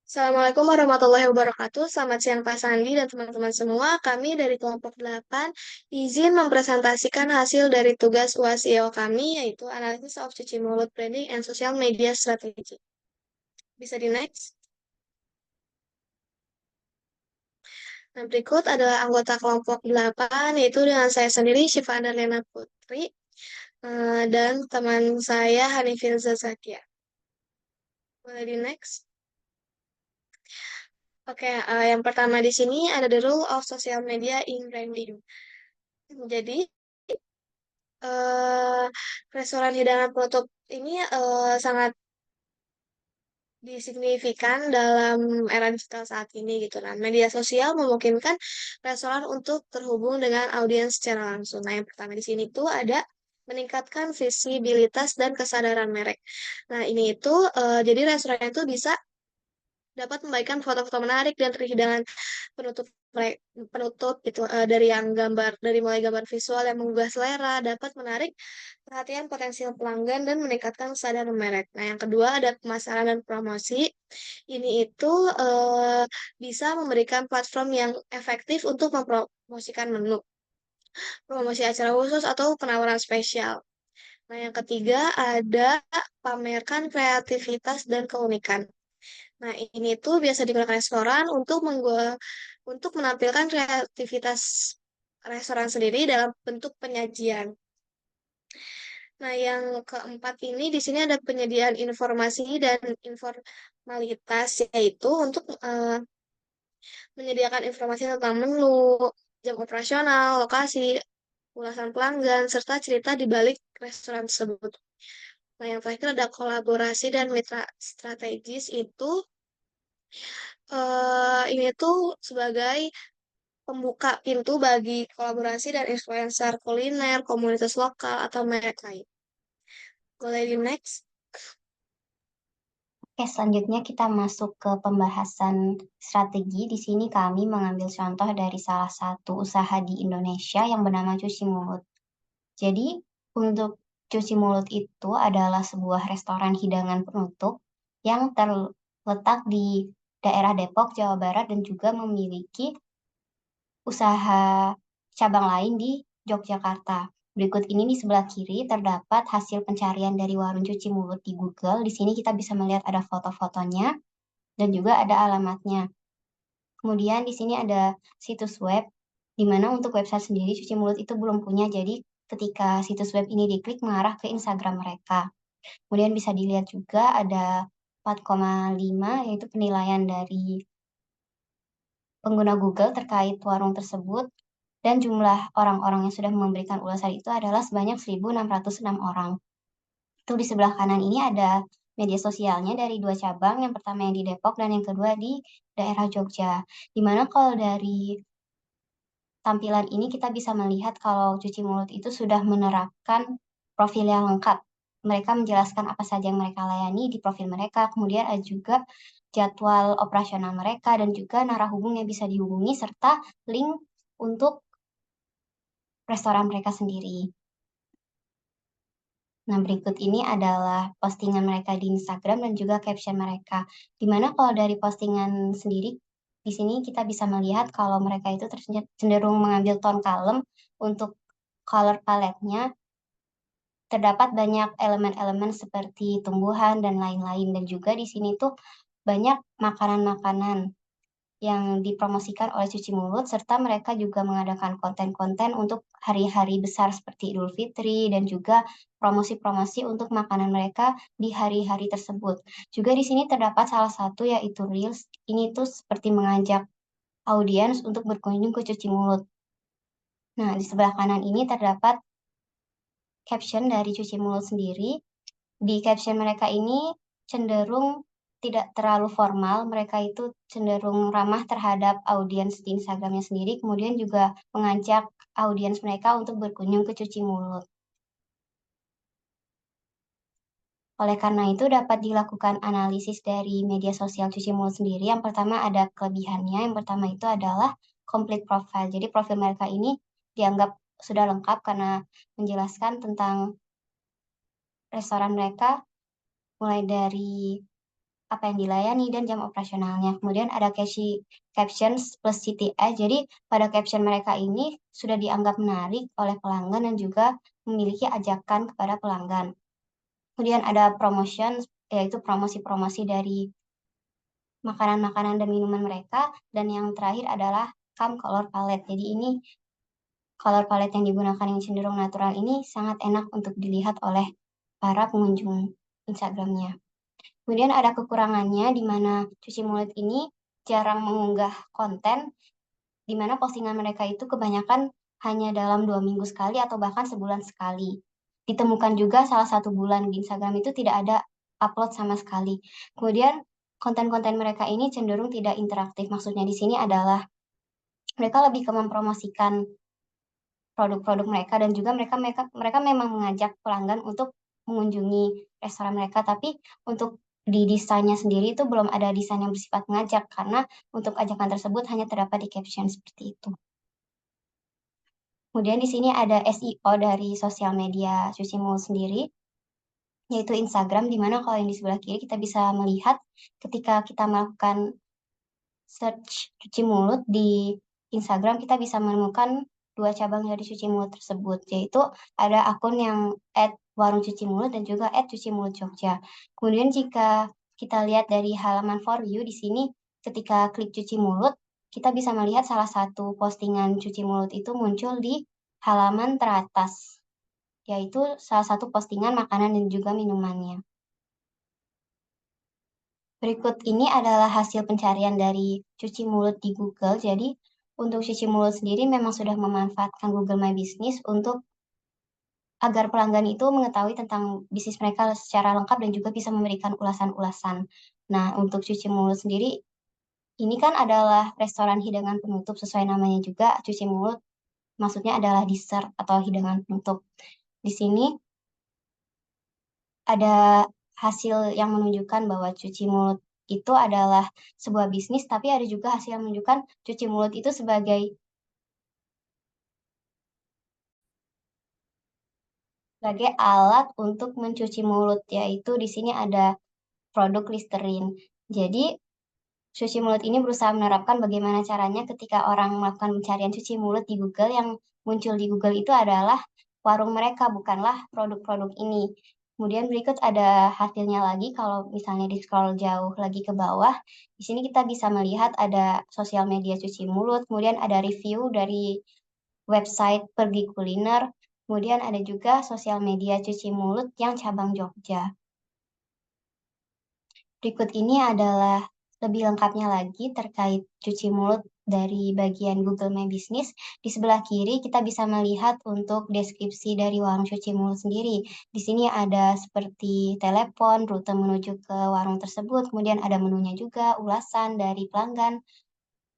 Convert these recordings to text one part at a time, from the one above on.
Assalamualaikum warahmatullahi wabarakatuh. Selamat siang Pak Sandi dan teman-teman semua. Kami dari kelompok 8 izin mempresentasikan hasil dari tugas UASIO kami, yaitu Analysis of Cuci Mulut Branding and Social Media Strategy. Bisa di next. Nah, berikut adalah anggota kelompok 8, yaitu dengan saya sendiri, Syifa Andalena Putri, dan teman saya, Hanifin Zazakia. Boleh di next. Oke, yang pertama di sini ada the role of social media in branding. Jadi, eh, restoran hidangan penutup ini sangat disignifikan dalam era digital saat ini gitu. Nah, media sosial memungkinkan restoran untuk terhubung dengan audiens secara langsung. Nah, yang pertama di sini tuh ada meningkatkan visibilitas dan kesadaran merek. Nah, ini itu jadi restoran itu bisa dapat membagikan foto-foto menarik dan hidangan penutup penutup gitu dari yang gambar dari mulai gambar visual yang menggugah selera dapat menarik perhatian potensial pelanggan dan meningkatkan kesadaran merek. Nah, yang kedua ada pemasaran dan promosi. Ini itu bisa memberikan platform yang efektif untuk mempromosikan menu, promosi acara khusus atau penawaran spesial. Nah, yang ketiga ada pamerkan kreativitas dan keunikan. Nah, ini tuh biasa digunakan restoran untuk menampilkan kreativitas restoran sendiri dalam bentuk penyajian. Nah, yang keempat ini di sini ada penyediaan informasi dan informalitas, yaitu untuk menyediakan informasi tentang menu, jam operasional, lokasi, ulasan pelanggan, serta cerita di balik restoran tersebut. Nah, yang terakhir ada kolaborasi dan mitra strategis itu ini tuh sebagai pembuka pintu bagi kolaborasi dan influencer kuliner, komunitas lokal, atau merek lain. Boleh di next? Oke, selanjutnya kita masuk ke pembahasan strategi. Di sini kami mengambil contoh dari salah satu usaha di Indonesia yang bernama Cuci Mulut. Jadi, untuk Cuci Mulut itu adalah sebuah restoran hidangan penutup yang terletak di daerah Depok, Jawa Barat, dan juga memiliki usaha cabang lain di Yogyakarta. Berikut ini di sebelah kiri terdapat hasil pencarian dari warung cuci mulut di Google. Di sini kita bisa melihat ada foto-fotonya dan juga ada alamatnya. Kemudian di sini ada situs web, di mana untuk website sendiri cuci mulut itu belum punya, jadi ketika situs web ini diklik mengarah ke Instagram mereka. Kemudian bisa dilihat juga ada 4,5 yaitu penilaian dari pengguna Google terkait warung tersebut dan jumlah orang-orang yang sudah memberikan ulasan itu adalah sebanyak 1.606 orang. Itu di sebelah kanan ini ada media sosialnya dari dua cabang, yang pertama yang di Depok dan yang kedua di daerah Jogja. Dimana kalau dari tampilan ini kita bisa melihat kalau cuci mulut itu sudah menerapkan profil yang lengkap. Mereka menjelaskan apa saja yang mereka layani di profil mereka, kemudian ada juga jadwal operasional mereka dan juga narah hubung yang bisa dihubungi serta link untuk restoran mereka sendiri. Nah, berikut ini adalah postingan mereka di Instagram dan juga caption mereka. Dimana kalau dari postingan sendiri, di sini kita bisa melihat kalau mereka itu cenderung mengambil tone kalem untuk color palette-nya. Terdapat banyak elemen-elemen seperti tumbuhan dan lain-lain. Dan juga di sini tuh banyak makanan-makanan yang dipromosikan oleh Cuci Mulut, serta mereka juga mengadakan konten-konten untuk hari-hari besar seperti Idul Fitri dan juga promosi-promosi untuk makanan mereka di hari-hari tersebut. Juga di sini terdapat salah satu yaitu Reels. Ini tuh seperti mengajak audiens untuk berkunjung ke Cuci Mulut. Nah, di sebelah kanan ini terdapat caption dari Cuci Mulut sendiri. Di caption mereka ini cenderung tidak terlalu formal, mereka itu cenderung ramah terhadap audiens di Instagramnya sendiri, kemudian juga mengajak audiens mereka untuk berkunjung ke Cuci Mulut. Oleh karena itu, dapat dilakukan analisis dari media sosial Cuci Mulut sendiri. Yang pertama ada kelebihannya, yang pertama itu adalah complete profile. Jadi profil mereka ini dianggap sudah lengkap karena menjelaskan tentang restoran mereka, mulai dari apa yang dilayani, dan jam operasionalnya. Kemudian ada captions plus CTA, jadi pada caption mereka ini sudah dianggap menarik oleh pelanggan dan juga memiliki ajakan kepada pelanggan. Kemudian ada promotion, yaitu promosi-promosi dari makanan-makanan dan minuman mereka. Dan yang terakhir adalah color palette. Jadi ini color palette yang digunakan yang cenderung natural ini sangat enak untuk dilihat oleh para pengunjung Instagramnya. Kemudian ada kekurangannya di mana Cuci Mulut ini jarang mengunggah konten, di mana postingan mereka itu kebanyakan hanya dalam 2 minggu sekali atau bahkan sebulan sekali. Ditemukan juga salah satu bulan di Instagram itu tidak ada upload sama sekali. Kemudian konten-konten mereka ini cenderung tidak interaktif. Maksudnya di sini adalah mereka lebih ke mempromosikan produk-produk mereka, dan juga mereka memang mengajak pelanggan untuk mengunjungi restoran mereka, tapi untuk di desainnya sendiri itu belum ada desain yang bersifat mengajak, karena untuk ajakan tersebut hanya terdapat di caption seperti itu. Kemudian di sini ada SEO dari sosial media Cuci Mulut sendiri, yaitu Instagram, di mana kalau yang di sebelah kiri kita bisa melihat ketika kita melakukan search cuci mulut di Instagram, kita bisa menemukan dua cabang dari cuci mulut tersebut, yaitu ada akun yang @warungcucimulut dan juga @cucimulut_jogja. Kemudian jika kita lihat dari halaman for you di sini, ketika klik cuci mulut, kita bisa melihat salah satu postingan cuci mulut itu muncul di halaman teratas, yaitu salah satu postingan makanan dan juga minumannya. Berikut ini adalah hasil pencarian dari cuci mulut di Google. Jadi, untuk cuci mulut sendiri memang sudah memanfaatkan Google My Business untuk agar pelanggan itu mengetahui tentang bisnis mereka secara lengkap dan juga bisa memberikan ulasan-ulasan. Nah, untuk cuci mulut sendiri, ini kan adalah restoran hidangan penutup, sesuai namanya juga, cuci mulut maksudnya adalah dessert atau hidangan penutup. Di sini ada hasil yang menunjukkan bahwa cuci mulut itu adalah sebuah bisnis, tapi ada juga hasil yang menunjukkan cuci mulut itu sebagai alat untuk mencuci mulut, yaitu di sini ada produk Listerine. Jadi, cuci mulut ini berusaha menerapkan bagaimana caranya ketika orang melakukan pencarian cuci mulut di Google, yang muncul di Google itu adalah warung mereka, bukanlah produk-produk ini. Kemudian berikut ada hasilnya lagi, kalau misalnya di scroll jauh lagi ke bawah, di sini kita bisa melihat ada sosial media cuci mulut, kemudian ada review dari website pergi kuliner, kemudian ada juga sosial media cuci mulut yang cabang Jogja. Berikut ini adalah lebih lengkapnya lagi terkait cuci mulut dari bagian Google My Business. Di sebelah kiri kita bisa melihat untuk deskripsi dari warung cuci mulut sendiri. Di sini ada seperti telepon, rute menuju ke warung tersebut, kemudian ada menunya juga, ulasan dari pelanggan,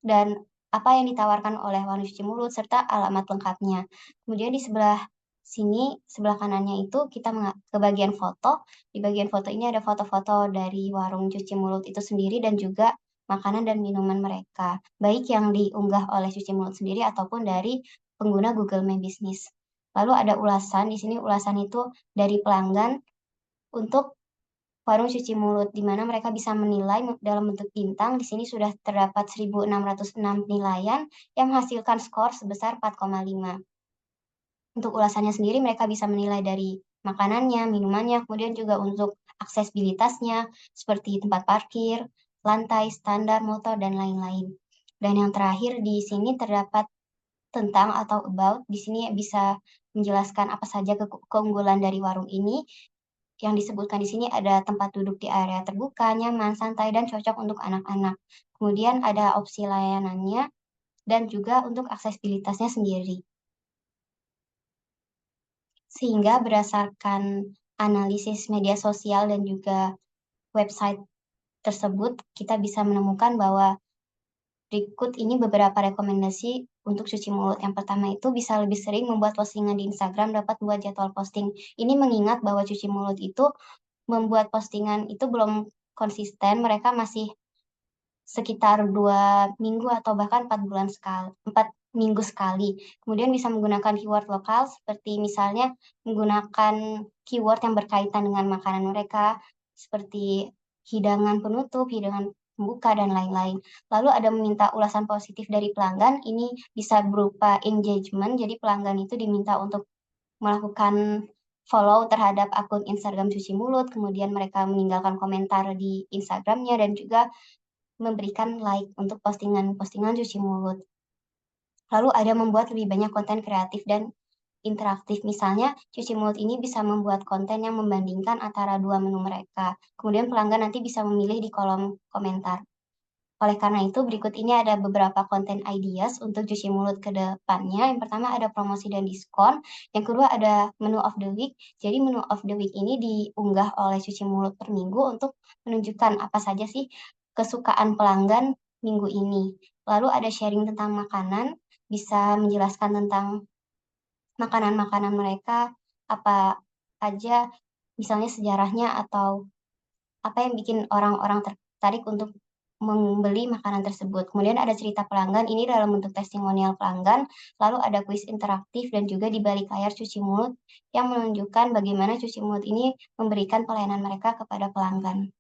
dan apa yang ditawarkan oleh warung cuci mulut, serta alamat lengkapnya. Kemudian di sebelah sini, sebelah kanannya itu kita ke bagian foto. Di bagian foto ini ada foto-foto dari warung cuci mulut itu sendiri dan juga makanan dan minuman mereka, baik yang diunggah oleh cuci mulut sendiri ataupun dari pengguna Google My Business. Lalu ada ulasan, di sini ulasan itu dari pelanggan untuk warung cuci mulut, di mana mereka bisa menilai dalam bentuk bintang. Di sini sudah terdapat 1.606 penilaian yang menghasilkan skor sebesar 4,5. Untuk ulasannya sendiri mereka bisa menilai dari makanannya, minumannya, kemudian juga untuk aksesibilitasnya seperti tempat parkir, lantai, standar motor, dan lain-lain. Dan yang terakhir di sini terdapat tentang atau about. Di sini bisa menjelaskan apa saja keunggulan dari warung ini. Yang disebutkan di sini ada tempat duduk di area terbuka, nyaman, santai, dan cocok untuk anak-anak. Kemudian ada opsi layanannya dan juga untuk aksesibilitasnya sendiri. Sehingga berdasarkan analisis media sosial dan juga website tersebut, kita bisa menemukan bahwa berikut ini beberapa rekomendasi untuk cuci mulut. Yang pertama itu bisa lebih sering membuat postingan di Instagram, dapat buat jadwal posting. Ini mengingat bahwa cuci mulut itu membuat postingan itu belum konsisten, mereka masih sekitar 2 minggu atau bahkan 4 minggu sekali. Kemudian bisa menggunakan keyword lokal seperti misalnya menggunakan keyword yang berkaitan dengan makanan mereka, seperti hidangan penutup, hidangan pembuka, dan lain-lain. Lalu ada meminta ulasan positif dari pelanggan, ini bisa berupa engagement, jadi pelanggan itu diminta untuk melakukan follow terhadap akun Instagram Cuci Mulut, kemudian mereka meninggalkan komentar di Instagramnya, dan juga memberikan like untuk postingan-postingan Cuci Mulut. Lalu ada membuat lebih banyak konten kreatif dan interaktif. Misalnya, Cuci Mulut ini bisa membuat konten yang membandingkan antara dua menu mereka. Kemudian pelanggan nanti bisa memilih di kolom komentar. Oleh karena itu, berikut ini ada beberapa konten ideas untuk Cuci Mulut ke depannya. Yang pertama ada promosi dan diskon. Yang kedua ada menu of the week. Jadi menu of the week ini diunggah oleh Cuci Mulut per minggu untuk menunjukkan apa saja sih kesukaan pelanggan minggu ini. Lalu ada sharing tentang makanan, bisa menjelaskan tentang makanan-makanan mereka, apa aja, misalnya sejarahnya atau apa yang bikin orang-orang tertarik untuk membeli makanan tersebut. Kemudian ada cerita pelanggan, ini dalam bentuk testimonial pelanggan, lalu ada kuis interaktif dan juga di balik layar Cuci Mulut yang menunjukkan bagaimana Cuci Mulut ini memberikan pelayanan mereka kepada pelanggan.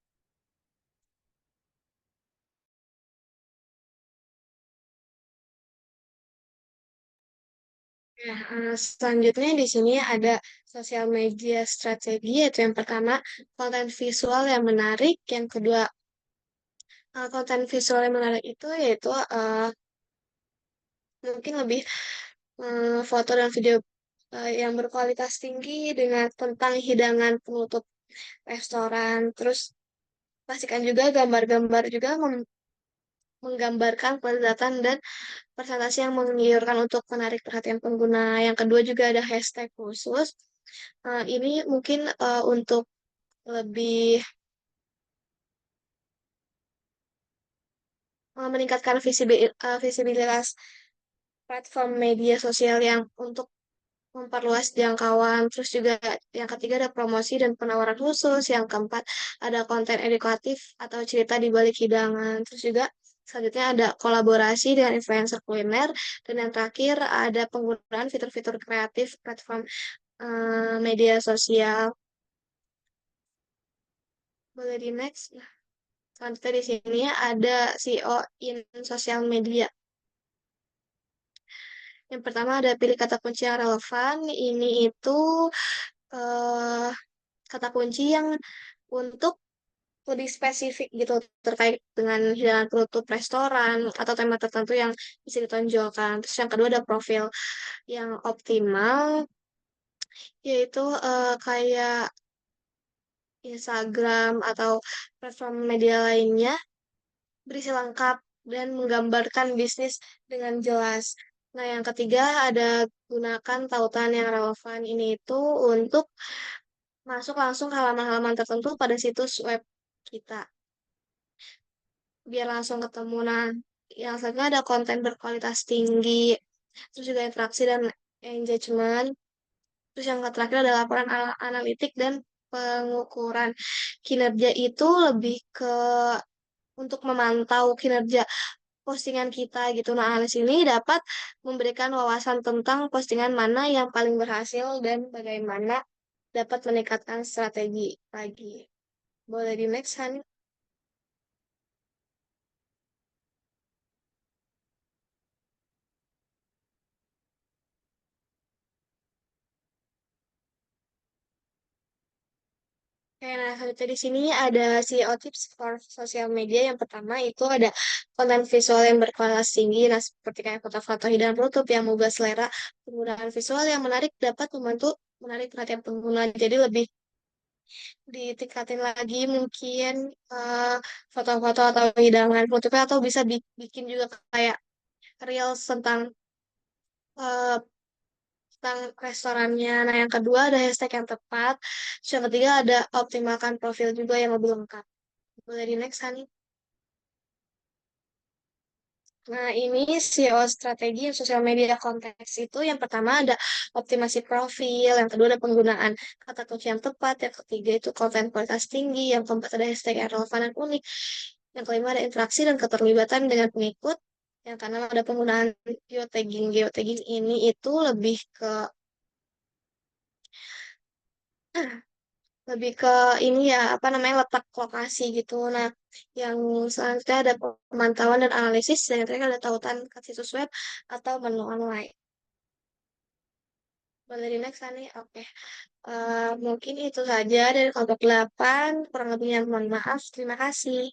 Nah, selanjutnya di sini ada sosial media strategi, yaitu yang pertama konten visual yang menarik, yang kedua konten visual yang menarik itu yaitu mungkin lebih foto dan video yang berkualitas tinggi dengan tentang hidangan penutup restoran. Terus pastikan juga gambar-gambar juga menggambarkan kelezatan dan presentasi yang menggiurkan untuk menarik perhatian pengguna. Yang kedua juga ada hashtag khusus. Ini mungkin untuk lebih meningkatkan visibilitas platform media sosial yang untuk memperluas jangkauan. Terus juga yang ketiga ada promosi dan penawaran khusus. Yang keempat ada konten edukatif atau cerita di balik hidangan. Terus juga selanjutnya ada kolaborasi dengan influencer kuliner. Dan yang terakhir ada penggunaan fitur-fitur kreatif platform media sosial. Boleh di next. Nah, selanjutnya di sini ada CEO in sosial media. Yang pertama ada pilih kata kunci yang relevan. Ini itu eh, kata kunci yang untuk lebih spesifik gitu terkait dengan hidangan penutup restoran atau tema tertentu yang bisa ditonjolkan. Terus yang kedua ada profil yang optimal, yaitu kayak Instagram atau platform media lainnya berisi lengkap dan menggambarkan bisnis dengan jelas. Nah, yang ketiga ada gunakan tautan yang relevan ini itu untuk masuk langsung ke halaman-halaman tertentu pada situs web kita biar langsung ketemu. Nah, yang selanjutnya ada konten berkualitas tinggi, terus juga interaksi dan engagement. Terus yang terakhir ada laporan analitik dan pengukuran kinerja itu lebih ke untuk memantau kinerja postingan kita gitu. Nah, analis ini dapat memberikan wawasan tentang postingan mana yang paling berhasil dan bagaimana dapat meningkatkan strategi lagi. Boleh di next, Hani? Oke, nah selanjutnya di sini ada CEO tips for social media. Yang pertama itu ada konten visual yang berkualitas tinggi. Nah, seperti kayak foto-foto hidangan penutup yang menggugah selera, penggunaan visual yang menarik dapat membantu menarik perhatian pengguna. Jadi lebih ditingkatin lagi mungkin eh, foto-foto atau hidangan penutupnya atau bisa bikin juga kayak reels eh, tentang restorannya. Nah, yang kedua ada hashtag yang tepat. Terus yang ketiga ada optimalkan profil juga yang lebih lengkap. Boleh di next, Hani. Nah, ini SEO strategi sosial media konteks itu yang pertama ada optimasi profil, yang kedua ada penggunaan kata kunci yang tepat, yang ketiga itu konten kualitas tinggi, yang keempat ada hashtag yang relevan dan unik, yang kelima ada interaksi dan keterlibatan dengan pengikut, yang keenam ada penggunaan geotagging. Geotagging ini itu lebih ke lebih ke ini ya, apa namanya, letak lokasi gitu. Nah, yang selanjutnya ada pemantauan dan analisis, dan yang terakhir ada tautan ke situs web atau menu online. Boleh di next, Ani? Oke. Mungkin itu saja dari kelompok 8. Kurang lebihnya mohon maaf. Terima kasih.